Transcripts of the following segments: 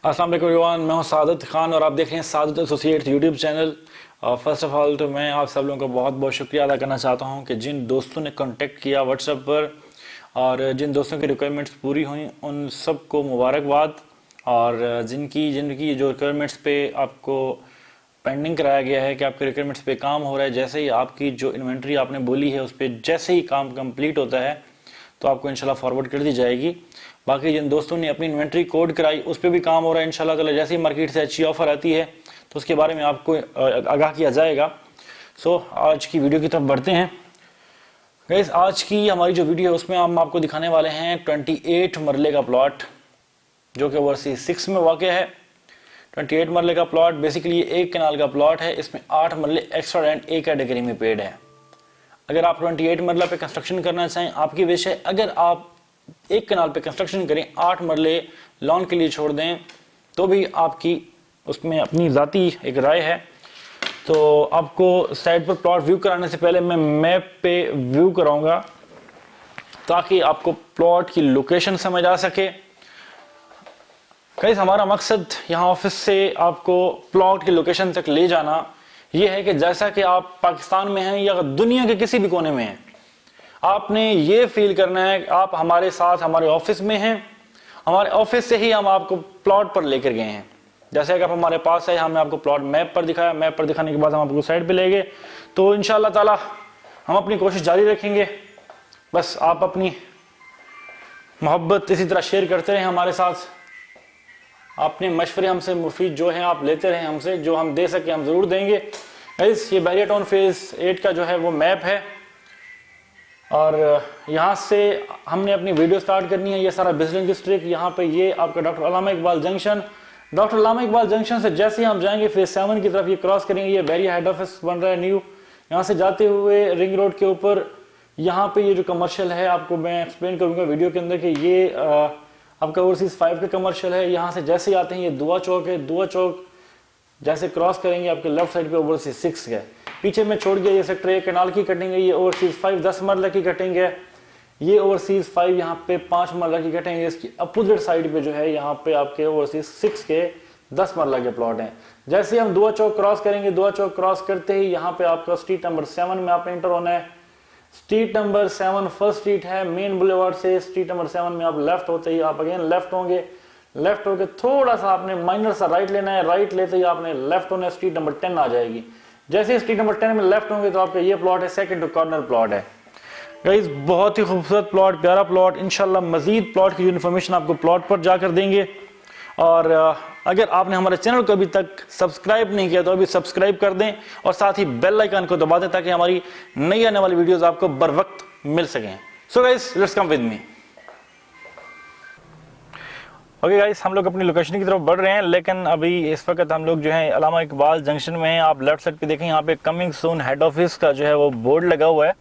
अस्सलाम वालेकुम एवरीवन, मैं हूं सादत खान और आप देख रहे हैं Saadat associates YouTube channel. First of all तो मैं आप सब लोगों का बहुत बहुत शुक्रिया अदा करना चाहता हूं कि जिन दोस्तों ने कांटेक्ट किया व्हाट्सएप पर और जिन दोस्तों की रिक्वायरमेंट्स पूरी हुई उन सबको मुबारकबाद। और जिनकी जिनकी जो रिक्वायरमेंट्स पे आपको पेंडिंग कराया गया है कि आपके रिक्वायरमेंट्स पे काम हो रहा है, जैसे ही आपकी जो इन्वेंट्री आपने बोली है उस पर जैसे ही काम कंप्लीट होता है तो आपको इंशाल्लाह फॉरवर्ड कर दी जाएगी। बाकी जिन दोस्तों ने अपनी इन्वेंट्री कोड कराई उस पर भी काम हो रहा है इंशाल्लाह ताला। जैसे ही मार्केट से अच्छी ऑफर आती है तो उसके बारे में आपको आगाह किया जाएगा। सो आज की वीडियो की तरफ बढ़ते हैं। गाइस, आज की हमारी जो वीडियो है उसमें हम आपको दिखाने वाले हैं 28 मरले का प्लॉट जो कि ओवरसीज 6 में वाक़ है। 28 मरले का प्लॉट बेसिकली एक कनाल का प्लॉट है। इसमें 8 मरले एक्स्ट्रा रेंट ए कैटेगरी में पेड है। अगर आप 28 मरला पे कंस्ट्रक्शन करना चाहें आपकी विश है। अगर आप एक कनाल पे कंस्ट्रक्शन करें 8 मरले लॉन के लिए छोड़ दें तो भी आपकी उसमें अपनी ज़ाती एक राय है। तो आपको साइड पर प्लॉट व्यू कराने से पहले मैं मैप पे व्यू कराऊंगा ताकि आपको प्लॉट की लोकेशन समझ आ सके। गाइस, हमारा मकसद यहाँ ऑफिस से आपको प्लॉट की लोकेशन तक ले जाना यह है कि जैसा कि आप पाकिस्तान में हैं या दुनिया के किसी भी कोने में हैं, आपने ये फील करना है कि आप हमारे साथ हमारे ऑफिस में हैं। हमारे ऑफिस से ही हम आपको प्लॉट पर लेकर गए हैं। जैसे कि आप हमारे पास है, हमने आपको प्लॉट मैप पर दिखाया, मैप पर दिखाने के बाद हम आपको साइड पे ले गए। तो इंशाल्लाह ताला हम अपनी कोशिश जारी रखेंगे। बस आप अपनी मोहब्बत इसी तरह शेयर करते रहें हमारे साथ। अपने मशवरे हमसे मुफीद जो हैं आप लेते रहें हमसे, जो हम दे सके हम ज़रूर देंगे। गाइस, ये बहरिया टाउन फेज़ 8 का जो है वो मैप है और यहाँ से हमने अपनी वीडियो स्टार्ट करनी है। ये सारा बिजनेस डिस्ट्रिक्ट, यहाँ पे ये आपका डॉक्टर अल्लामा इकबाल जंक्शन। डॉक्टर अल्लामा इकबाल जंक्शन से जैसे ही हम जाएंगे फेज 7 की तरफ ये क्रॉस करेंगे। ये बहरिया हेड ऑफिस बन रहा है न्यू। यहाँ से जाते हुए रिंग रोड के ऊपर यहाँ पे ये जो कमर्शियल है आपको मैं एक्सप्लेन करूँगा वीडियो के अंदर कि ये आपका ओवरसीज 5 का कमर्शियल है। यहाँ से जैसे ही आते हैं ये दुआ चौक है। दुआ चौक जैसे क्रॉस करेंगे आपके लेफ्ट साइड पे ओवरसीज 6 है। पीछे में छोड़ गया ये सेक्टर ए कनाल की कटिंग है। ये ओवरसीज 5 10 मरला की कटिंग है। ये ओवरसीज 5 यहाँ पे 5 मरला की कटिंग है। इसकी अपोजिट साइड पे जो है यहाँ पे आपके ओवरसीज 6 के 10 मरला के प्लॉट हैं। जैसे हम दुआ चौक क्रॉस करेंगे, दुआ चौक क्रॉस करते ही यहाँ पे आपका स्ट्रीट नंबर 7 में आपने एंटर होना है। स्ट्रीट नंबर 7 फर्स्ट स्ट्रीट है मेन बुलेवार्ड से। स्ट्रीट नंबर 7 में आप लेफ्ट होते ही आप अगेन लेफ्ट होंगे। लेफ्ट होके थोड़ा सा आपने माइनर सा राइट लेना है। राइट लेते ही आपने लेफ्ट होना है, स्ट्रीट नंबर 10 आ जाएगी। जैसे ही स्ट्रीट नंबर 10 में लेफ्ट होंगे तो आपका ये प्लॉट है, सेकंड टू कॉर्नर प्लॉट है। गाइस, बहुत ही खूबसूरत प्लॉट, प्यारा प्लॉट। इंशाल्लाह मजीद प्लॉट की इन्फॉर्मेशन आपको प्लॉट पर जाकर देंगे। और अगर आपने हमारे चैनल को अभी तक सब्सक्राइब नहीं किया तो अभी सब्सक्राइब कर दें और साथ ही बेल आइकन को दबा दें ताकि हमारी नई आने वाली वीडियोस आपको बर वक्त मिल सकें। So guys, let's come with me. Okay guys, हम लोग अपनी लोकेशन की तरफ बढ़ रहे हैं, लेकिन अभी इस वक्त हम लोग जो है अल्लामा इकबाल जंक्शन में हैं। आप लेफ्ट साइड पे देखें, यहाँ पे कमिंग सून हेड ऑफिस का जो है वो बोर्ड लगा हुआ है।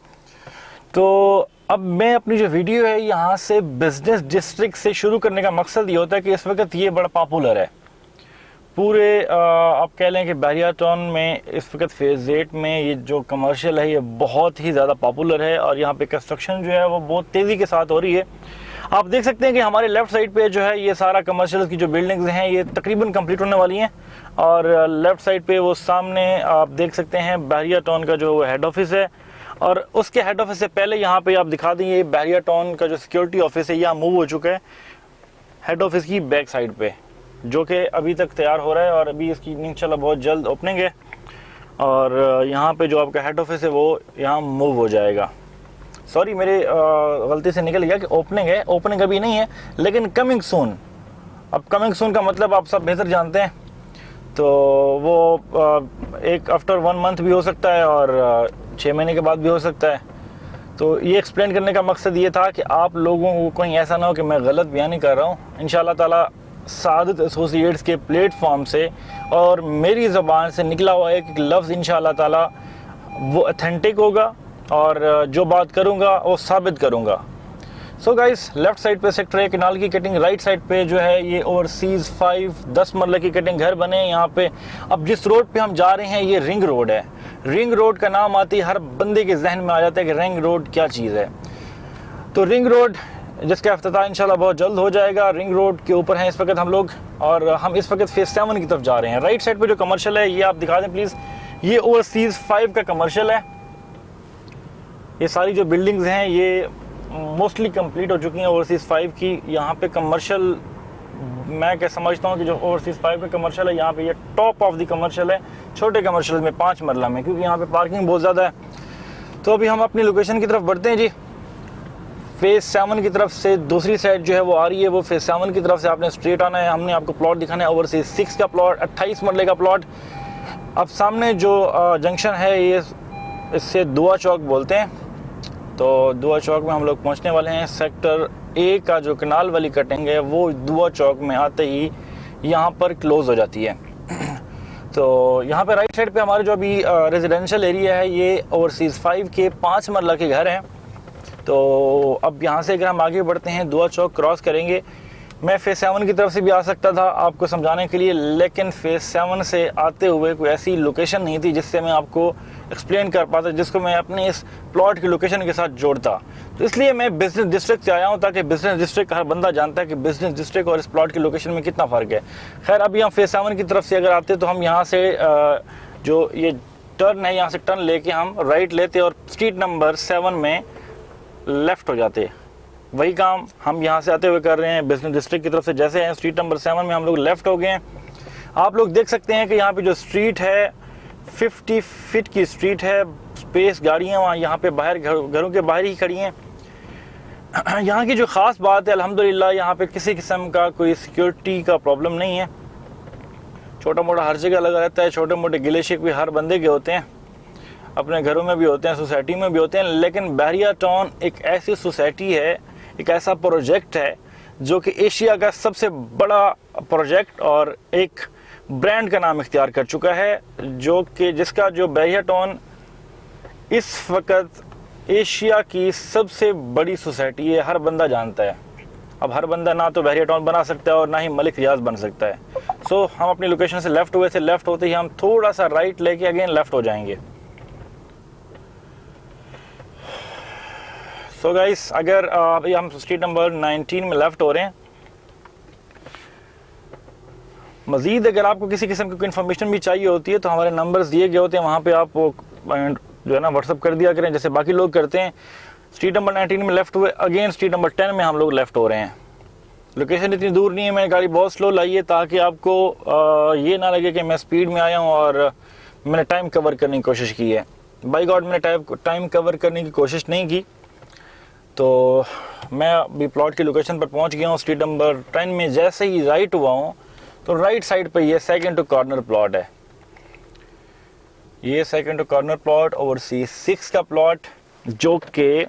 तो अब मैं अपनी जो वीडियो है यहाँ से बिजनेस डिस्ट्रिक्ट से शुरू करने का मकसद ये होता है कि इस वक्त ये बड़ा पॉपुलर है पूरे आप कह लें कि बहरिया टाउन में। इस वक्त फेज़ 8 में ये जो कमर्शियल है ये बहुत ही ज़्यादा पॉपुलर है और यहाँ पे कंस्ट्रक्शन जो है वो बहुत तेज़ी के साथ हो रही है। आप देख सकते हैं कि हमारे लेफ्ट साइड पे जो है ये सारा कमर्शियल की जो बिल्डिंग्स हैं ये तकरीबन कंप्लीट होने वाली हैं। और लेफ्ट साइड पे वो सामने आप देख सकते हैं बहरिया टाउन का जो हेड ऑफिस है। और उसके हेड ऑफिस से पहले यहाँ पे आप दिखा दें, ये बहरिया टाउन का जो सिक्योरिटी ऑफिस है यहाँ मूव हो चुका है हेड ऑफिस की बैक साइड पे, जो कि अभी तक तैयार हो रहा है और अभी इसकी इंशाल्लाह बहुत जल्द ओपनिंग है। और यहाँ पे जो आपका हेड ऑफिस है वो यहाँ मूव हो जाएगा। सॉरी, मेरे गलती से निकल गया कि ओपनिंग है। ओपनिंग अभी नहीं है लेकिन कमिंग सून। अब कमिंग सून का मतलब आप सब बेहतर जानते हैं, तो वो एक आफ्टर 1 मंथ भी हो सकता है और 6 महीने के बाद भी हो सकता है। तो ये एक्सप्लेन करने का मकसद ये था कि आप लोगों को कहीं ऐसा ना हो कि मैं गलत बयानी कर रहा हूँ। इंशाल्लाह ताला सादत एसोसिएट्स के प्लेटफॉर्म से और मेरी ज़बान से निकला हुआ एक लफ्ज़ इंशाल्लाह ताला वो ऑथेंटिक होगा और जो बात करूँगा वो साबित करूँगा। सो गाइस, लेफ्ट साइड पे सेक्टर ए कनाल की कटिंग, राइट साइड पे जो है ये ओवरसीज 5 10 मरला की कटिंग घर बने हैं यहाँ पे। अब जिस रोड पे हम जा रहे हैं ये रिंग रोड है। रिंग रोड का नाम आते ही हर बंदे के जहन में आ जाता है कि रिंग रोड क्या चीज़ है। तो रिंग रोड जिसका अफ्ताह इंशाल्लाह बहुत जल्द हो जाएगा। रिंग रोड के ऊपर हैं इस वक्त हम लोग, और हम इस वक्त फेज 7 की तरफ जा रहे हैं। राइट साइड पे जो कमर्शियल है ये आप दिखा दें प्लीज़, ये ओवरसीज़ 5 का कमर्शियल है। ये सारी जो बिल्डिंग्स हैं ये मोस्टली कंप्लीट हो चुकी हैं ओवरसीज़ 5 की। यहाँ पे कमर्शियल मैं क्या समझता हूँ कि जो ओवरसीज़ 5 का कमर्शियल है, यहाँ पे ये टॉप ऑफ द कमर्शियल है छोटे कमर्शियल में 5 मरला में, क्योंकि यहाँ पे पार्किंग बहुत ज़्यादा है। तो अभी हम अपनी लोकेशन की तरफ बढ़ते हैं जी। फेज 7 की तरफ से दूसरी साइड जो है वो आ रही है, वो फेज 7 की तरफ से आपने स्ट्रेट आना है। हमने आपको प्लॉट दिखाना है ओवरसीज़ 6 का प्लॉट, 28 मरले का प्लॉट। अब सामने जो जंक्शन है ये इससे दुआ चौक बोलते हैं, तो दुआ चौक में हम लोग पहुंचने वाले हैं। सेक्टर ए का जो कनाल वाली कटिंग है वो दुआ चौक में आते ही यहाँ पर क्लोज़ हो जाती है। तो यहाँ पे राइट साइड पे हमारे जो अभी रेजिडेंशियल एरिया है ये ओवरसीज़ 5 के 5 मरला के घर हैं। तो अब यहाँ से अगर हम आगे बढ़ते हैं, दुआ चौक क्रॉस करेंगे। मैं फेज 7 की तरफ से भी आ सकता था आपको समझाने के लिए, लेकिन फेज 7 से आते हुए कोई ऐसी लोकेशन नहीं थी जिससे मैं आपको एक्सप्लेन कर पाता, जिसको मैं अपने इस प्लॉट की लोकेशन के साथ जोड़ता। तो इसलिए मैं बिजनेस डिस्ट्रिक्ट से आया हूँ, ताकि बिजनेस डिस्ट्रिक्ट हर बंदा जानता है कि बिजनेस डिस्ट्रिक्ट और इस प्लॉट की लोकेशन में कितना फ़र्क है। खैर अभी हम फेज 7 की तरफ से अगर आते तो हम यहाँ से जो ये टर्न है यहाँ से टर्न लेके हम राइट लेते और स्ट्रीट नंबर 7 में लेफ़्ट हो जाते। वही काम हम यहाँ से आते हुए कर रहे हैं बिजनेस डिस्ट्रिक्ट की तरफ से। जैसे हैं स्ट्रीट नंबर 7 में हम लोग लेफ़्ट हो गए हैं। आप लोग देख सकते हैं कि यहाँ पे जो स्ट्रीट है 50 फीट की स्ट्रीट है। स्पेस गाड़ियाँ वहाँ यहाँ पे बाहर घरों के बाहर ही खड़ी हैं। यहाँ की जो ख़ास बात है अल्हम्दुलिल्लाह, यहाँ पे किसी किस्म का कोई सिक्योरिटी का प्रॉब्लम नहीं है। छोटा मोटा हर जगह लगा रहता है, छोटे मोटे गिले शिकवे हर बंदे के होते हैं, अपने घरों में भी होते हैं, सोसाइटी में भी होते हैं। लेकिन बहरिया टाउन एक ऐसी सोसाइटी है, एक ऐसा प्रोजेक्ट है जो कि एशिया का सबसे बड़ा प्रोजेक्ट और एक ब्रांड का नाम इख्तियार कर चुका है, जो कि जिसका जो बहरिया टाउन इस वक्त एशिया की सबसे बड़ी सोसाइटी है। हर बंदा जानता है। अब हर बंदा ना तो बहरिया टाउन बना सकता है और ना ही मलिक रियाज बन सकता है। सो हम अपनी लोकेशन से लेफ़्ट हुए थे, लेफ़्ट होते ही हम थोड़ा सा राइट लेके अगेन लेफ़्ट हो जाएंगे। सो गाइस, अगर अभी हम स्ट्रीट नंबर 19 में लेफ़्ट हो रहे हैं। मज़ीद अगर आपको किसी किस्म की कोई इन्फॉर्मेशन भी चाहिए होती है तो हमारे नंबर्स दिए गए होते हैं, वहाँ पे आप वो जो है ना व्हाट्सअप कर दिया करें, जैसे बाकी लोग करते हैं। स्ट्रीट नंबर 19 में लेफ़्ट हुए, अगेन स्ट्रीट नंबर 10 में हम लोग लेफ़्ट हो रहे हैं। लोकेशन इतनी दूर नहीं है, मैंने गाड़ी बहुत स्लो लाई है ताकि आपको ये ना लगे कि मैं स्पीड में आया हूँ और मैंने टाइम कवर करने की कोशिश की है। बाई गॉड मैंने टाइम कवर करने की कोशिश नहीं की। तो मैं अभी प्लॉट की लोकेशन पर पहुंच गया हूं। स्ट्रीट नंबर 10 में जैसे ही राइट हुआ हूं तो राइट साइड पे ये सेकंड टू कॉर्नर प्लॉट है। ये second to corner plot overseas 6 का प्लॉट, जो कि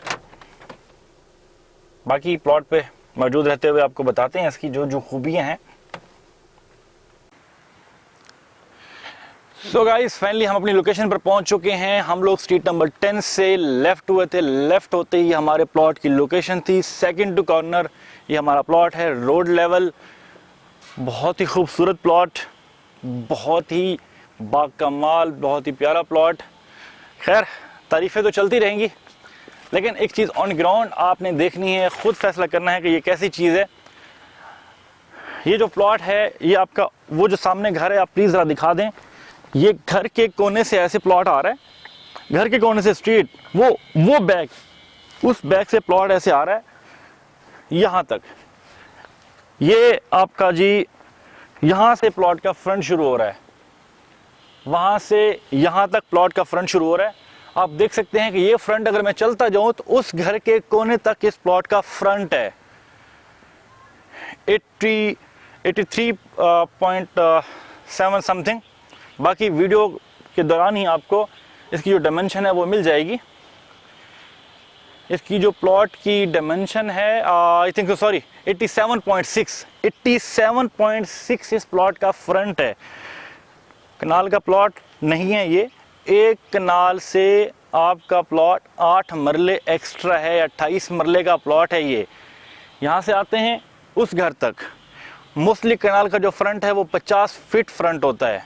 बाकी प्लॉट पे मौजूद रहते हुए आपको बताते हैं इसकी जो जो खूबियां हैं। सो गाइस, फाइनली हम अपनी लोकेशन पर पहुंच चुके हैं। हम लोग स्ट्रीट नंबर 10 से लेफ़्ट हुए थे। लेफ़्ट होते ही हमारे प्लॉट की लोकेशन थी सेकंड टू कॉर्नर। ये हमारा प्लॉट है रोड लेवल, बहुत ही खूबसूरत प्लॉट, बहुत ही बाकमाल, बहुत ही प्यारा प्लॉट। खैर तारीफ़ें तो चलती रहेंगी, लेकिन एक चीज़ ऑन ग्राउंड आपने देखनी है, ख़ुद फैसला करना है कि ये कैसी चीज़ है। ये जो प्लॉट है ये आपका, वो जो सामने घर है आप प्लीज़ ज़रा दिखा दें। ये घर के कोने से ऐसे प्लॉट आ रहा है, घर के कोने से स्ट्रीट, वो बैक, उस बैक से प्लॉट ऐसे आ रहा है यहाँ तक। ये आपका जी यहाँ से प्लॉट का फ्रंट शुरू हो रहा है, वहाँ से यहाँ तक प्लॉट का फ्रंट शुरू हो रहा है। आप देख सकते हैं कि ये फ्रंट अगर मैं चलता जाऊँ तो उस घर के कोने तक इस प्लॉट का फ्रंट है। 83.7 समथिंग। बाकी वीडियो के दौरान ही आपको इसकी जो डायमेंशन है वो मिल जाएगी। इसकी जो प्लॉट की डायमेंशन है आई थिंक सॉरी 87.6 इस प्लॉट का फ्रंट है। कनाल का प्लॉट नहीं है ये, एक कनाल से आपका प्लॉट 8 मरले एक्स्ट्रा है, 28 मरले का प्लॉट है ये। यहाँ से आते हैं उस घर तक, मोस्टली कनाल का जो फ्रंट है वो 50 फीट फ्रंट होता है,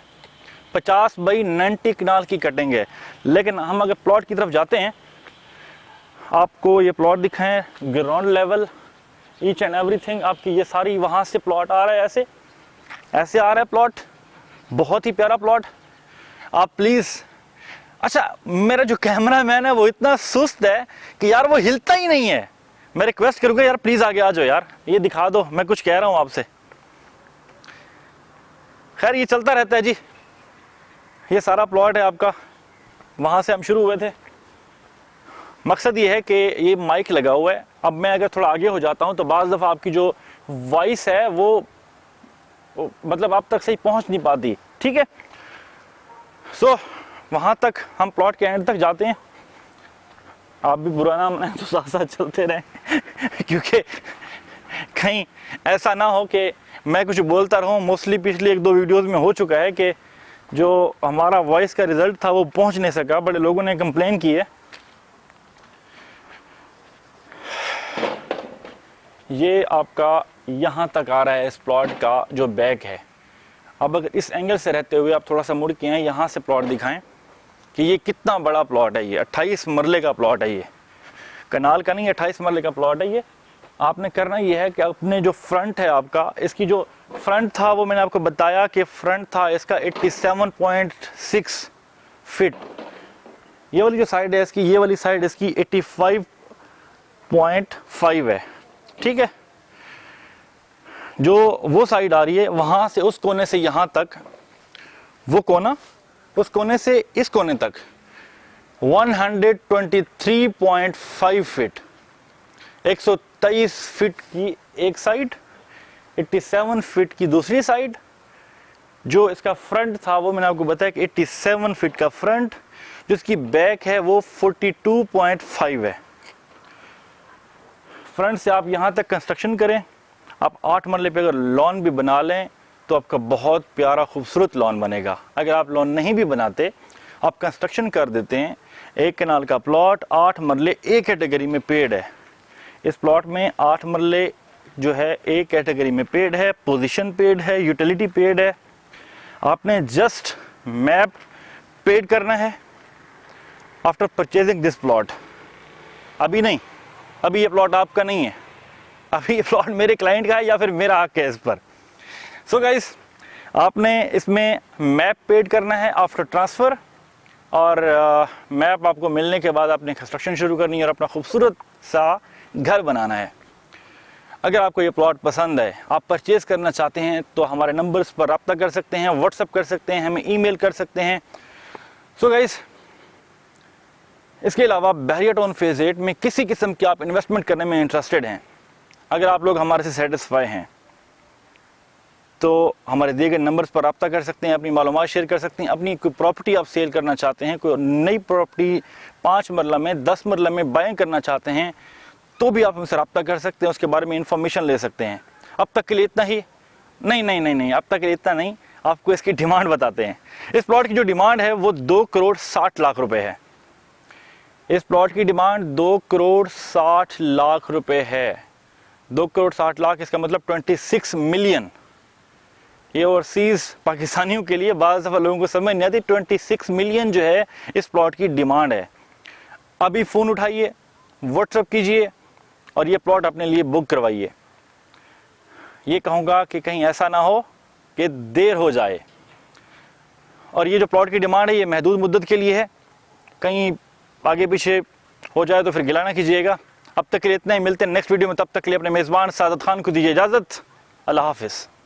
50 बाई 90 कनाल की कटिंग है। लेकिन हम अगर प्लॉट की तरफ जाते हैं, आपको ये प्लॉट दिखाएं ground level, each and everything आपकी ये सारी वहाँ से प्लॉट आ रहा है, ऐसे ऐसे आ रहा है प्लॉट, बहुत ही प्यारा प्लॉट। आप प्लीज़, अच्छा मेरा जो कैमरा मैन है वो इतना सुस्त है कि यार वो हिलता ही नहीं है। मैं रिक्वेस्ट करूँगा यार प्लीज़ आगे आ जाओ यार, ये दिखा दो, मैं कुछ कह रहा हूँ आपसे। खैर ये चलता रहता है जी। ये सारा प्लॉट है आपका, वहाँ से हम शुरू हुए थे। मकसद ये है कि ये माइक लगा हुआ है, अब मैं अगर थोड़ा आगे हो जाता हूँ तो बाज़ दफ़ा आपकी जो वॉइस है वो मतलब आप तक सही पहुँच नहीं पाती, ठीक है। सो वहाँ तक हम प्लॉट के एंड तक जाते हैं। आप भी बुरा ना मनाएं तो साथ साथ चलते रहें क्योंकि कहीं ऐसा ना हो कि मैं कुछ बोलता रहूँ। मोस्टली पिछली 1-2 वीडियोस में हो चुका है कि जो हमारा वॉइस का रिज़ल्ट था वो पहुँच नहीं सका, बड़े लोगों ने कंप्लेन की है। ये आपका यहाँ तक आ रहा है इस प्लॉट का जो बैक है। अब अगर इस एंगल से रहते हुए आप थोड़ा सा मुड़ के आए, यहाँ से प्लॉट दिखाएं कि ये कितना बड़ा प्लॉट है। ये 28 मरले का प्लॉट है, ये कनाल का नहीं, 28 मरले का प्लॉट है। ये आपने करना ये है कि अपने जो फ्रंट है आपका, इसकी जो फ्रंट था वो मैंने आपको बताया कि फ्रंट था इसका 87.6 फीट। ये वाली जो साइड है इसकी, ये वाली साइड इसकी 85.5 है, ठीक है। जो वो साइड आ रही है वहाँ से उस कोने से यहाँ तक, वो कोना उस कोने से इस कोने तक 123.5 फीट, 123 फीट की एक साइड, 87 फीट की दूसरी साइड। जो इसका फ्रंट था वो मैंने आपको बताया कि 87 फीट का फ्रंट, जिसकी बैक है वो 42.5 है। फ्रंट से आप यहाँ तक कंस्ट्रक्शन करें, आप 8 मरले पे अगर लॉन भी बना लें तो आपका बहुत प्यारा खूबसूरत लॉन बनेगा। अगर आप लॉन नहीं भी बनाते, आप कंस्ट्रक्शन कर देते हैं, 1 कनाल का प्लॉट, 8 मरले ए कैटेगरी में पेड़ है। इस प्लॉट में 8 मरले जो है ए कैटेगरी में पेड़ है, पोजीशन पेड़ है, यूटिलिटी पेड़ है। आपने जस्ट मैप पेड करना है आफ्टर परचेजिंग दिस प्लॉट। अभी नहीं, अभी ये प्लॉट आपका नहीं है, अभी ये प्लॉट मेरे क्लाइंट का है या फिर मेरा हक है इस पर। सो गाइस, आपने इसमें मैप पेड करना है आफ्टर ट्रांसफ़र, और मैप आपको मिलने के बाद आपने कंस्ट्रक्शन शुरू करनी है और अपना खूबसूरत सा घर बनाना है। अगर आपको ये प्लॉट पसंद है, आप परचेज़ करना चाहते हैं, तो हमारे नंबर्स पर रब्ता कर सकते हैं, व्हाट्सअप कर सकते हैं, हमें ईमेल कर सकते हैं। सो गाइस, इसके अलावा बहरिया टाउन फेज़ 8 में किसी किस्म की आप इन्वेस्टमेंट करने में इंटरेस्टेड हैं, अगर आप लोग हमारे से सेटिस्फाई हैं, तो हमारे दिए गए नंबर्स पर रब्ता कर सकते हैं, अपनी मालूमात शेयर कर सकते हैं। अपनी कोई प्रॉपर्टी आप सेल करना चाहते हैं, कोई नई प्रॉपर्टी 5 मरला में, 10 मरला में बाइंग करना चाहते हैं, तो भी आप हमसे रब्ता कर सकते हैं, उसके बारे में इंफॉर्मेशन ले सकते हैं। अब तक के लिए इतना ही? नहीं, अब तक के लिए इतना नहीं, आपको इसकी डिमांड बताते हैं। इस प्लॉट की जो डिमांड है वो 2 करोड़ 60 लाख रुपए है। इस प्लॉट की डिमांड 2 करोड़ 60 लाख रुपए है। 2 करोड़ 60 लाख, इसका मतलब 26 मिलियन। ये ओवरसीज़ पाकिस्तानियों के लिए बाज़ दफ़ा लोगों को समझ नहीं आती। 26 मिलियन जो है इस प्लॉट की डिमांड है। अभी फ़ोन उठाइए, व्हाट्सअप कीजिए और ये प्लॉट अपने लिए बुक करवाइए। ये कहूँगा कि कहीं ऐसा ना हो कि देर हो जाए। और ये जो प्लॉट की डिमांड है ये महदूद मुद्दत के लिए है, कहीं आगे पीछे हो जाए तो फिर गिला ना कीजिएगा। अब तक के लिए इतना ही, मिलते हैं नेक्स्ट वीडियो में। तब तक के लिए अपने मेज़बान सादत खान को दीजिए इजाज़त। अल्लाह हाफ़िज़।